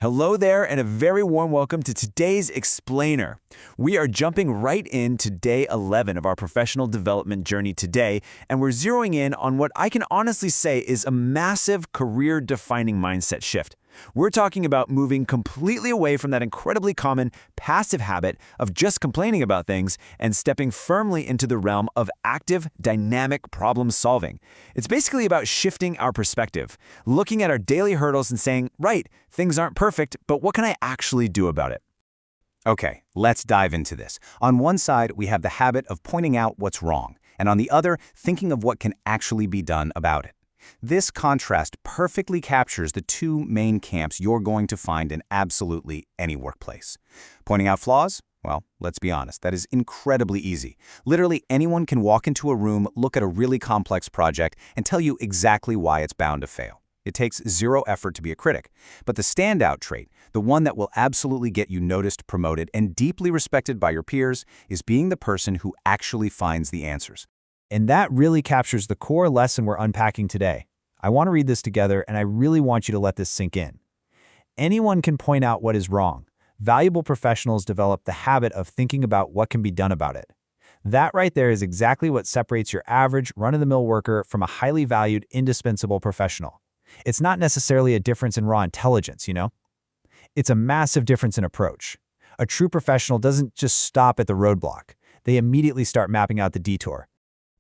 Hello there, and a very warm welcome to today's Explainer. We are jumping right into day 11 of our professional development journey today, and we're zeroing in on what I can honestly say is a massive career-defining mindset shift. We're talking about moving completely away from that incredibly common passive habit of just complaining about things and stepping firmly into the realm of active, dynamic problem solving. It's basically about shifting our perspective, looking at our daily hurdles and saying, right, things aren't perfect, but what can I actually do about it? Okay, let's dive into this. On one side, we have the habit of pointing out what's wrong, and on the other, thinking of what can actually be done about it. This contrast perfectly captures the two main camps you're going to find in absolutely any workplace. Pointing out flaws? Well, let's be honest, that is incredibly easy. Literally anyone can walk into a room, look at a really complex project, and tell you exactly why it's bound to fail. It takes zero effort to be a critic. But the standout trait, the one that will absolutely get you noticed, promoted, and deeply respected by your peers, is being the person who actually finds the answers. And that really captures the core lesson we're unpacking today. I want to read this together, and I really want you to let this sink in. Anyone can point out what is wrong. Valuable professionals develop the habit of thinking about what can be done about it. That right there is exactly what separates your average, run-of-the-mill worker from a highly valued, indispensable professional. It's not necessarily a difference in raw intelligence, It's a massive difference in approach. A true professional doesn't just stop at the roadblock. They immediately start mapping out the detour.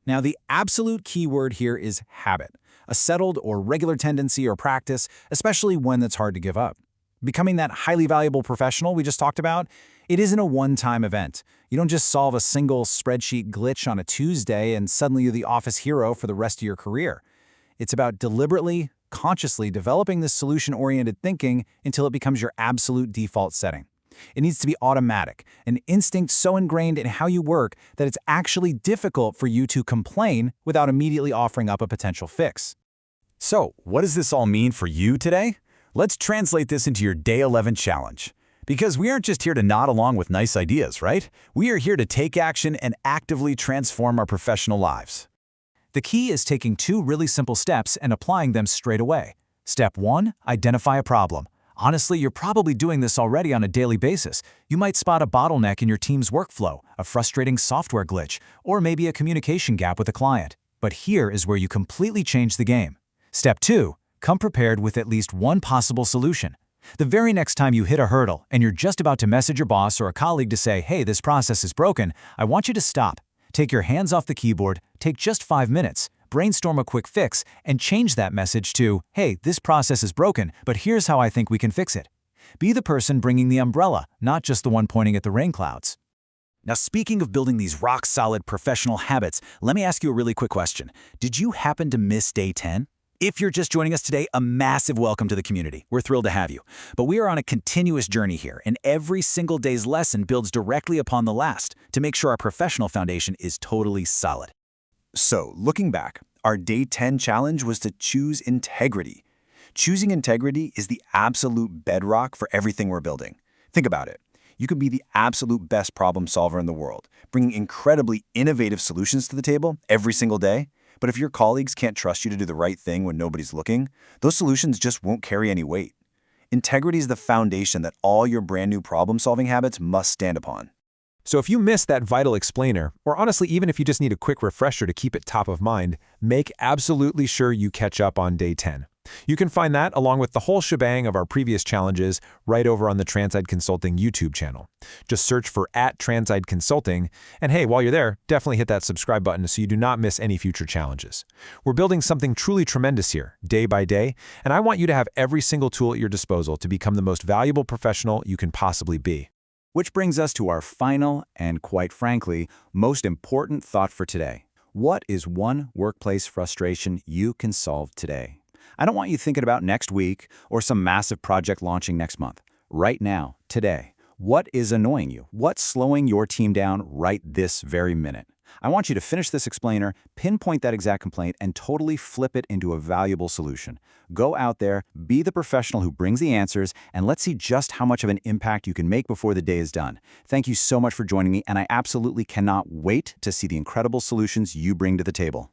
Now, the absolute key word here is habit, a settled or regular tendency or practice, especially when it's hard to give up. Becoming that highly valuable professional we just talked about, it isn't a one-time event. You don't just solve a single spreadsheet glitch on a Tuesday and suddenly you're the office hero for the rest of your career. It's about deliberately, consciously developing this solution-oriented thinking until it becomes your absolute default setting. It needs to be automatic, an instinct so ingrained in how you work that it's actually difficult for you to complain without immediately offering up a potential fix. So, what does this all mean for you today? Let's translate this into your Day 11 challenge. Because we aren't just here to nod along with nice ideas, right? We are here to take action and actively transform our professional lives. The key is taking two really simple steps and applying them straight away. Step 1, identify a problem. Honestly, you're probably doing this already on a daily basis. You might spot a bottleneck in your team's workflow, a frustrating software glitch, or maybe a communication gap with a client. But here is where you completely change the game. Step 2, come prepared with at least one possible solution. The very next time you hit a hurdle and you're just about to message your boss or a colleague to say, hey, this process is broken, I want you to stop. Take your hands off the keyboard, take just 5 minutes, brainstorm a quick fix, and change that message to, hey, this process is broken, but here's how I think we can fix it. Be the person bringing the umbrella, not just the one pointing at the rain clouds. Now, speaking of building these rock-solid professional habits, let me ask you a really quick question. Did you happen to miss day 10? If you're just joining us today, a massive welcome to the community. We're thrilled to have you. But we are on a continuous journey here, and every single day's lesson builds directly upon the last to make sure our professional foundation is totally solid. So, looking back, our Day 10 challenge was to choose integrity. Choosing integrity is the absolute bedrock for everything we're building. Think about it. You could be the absolute best problem solver in the world, bringing incredibly innovative solutions to the table every single day. But if your colleagues can't trust you to do the right thing when nobody's looking, those solutions just won't carry any weight. Integrity is the foundation that all your brand new problem-solving habits must stand upon. So if you missed that vital explainer, or honestly, even if you just need a quick refresher to keep it top of mind, make absolutely sure you catch up on Day 10. You can find that, along with the whole shebang of our previous challenges, right over on the TransIde Consulting YouTube channel. Just search for @TransIde Consulting, and hey, while you're there, definitely hit that subscribe button so you do not miss any future challenges. We're building something truly tremendous here, day by day, and I want you to have every single tool at your disposal to become the most valuable professional you can possibly be. Which brings us to our final and, quite frankly, most important thought for today. What is one workplace frustration you can solve today? I don't want you thinking about next week or some massive project launching next month. Right now, today, what is annoying you? What's slowing your team down right this very minute? I want you to finish this explainer, pinpoint that exact complaint, and totally flip it into a valuable solution. Go out there, be the professional who brings the answers, and let's see just how much of an impact you can make before the day is done. Thank you so much for joining me, and I absolutely cannot wait to see the incredible solutions you bring to the table.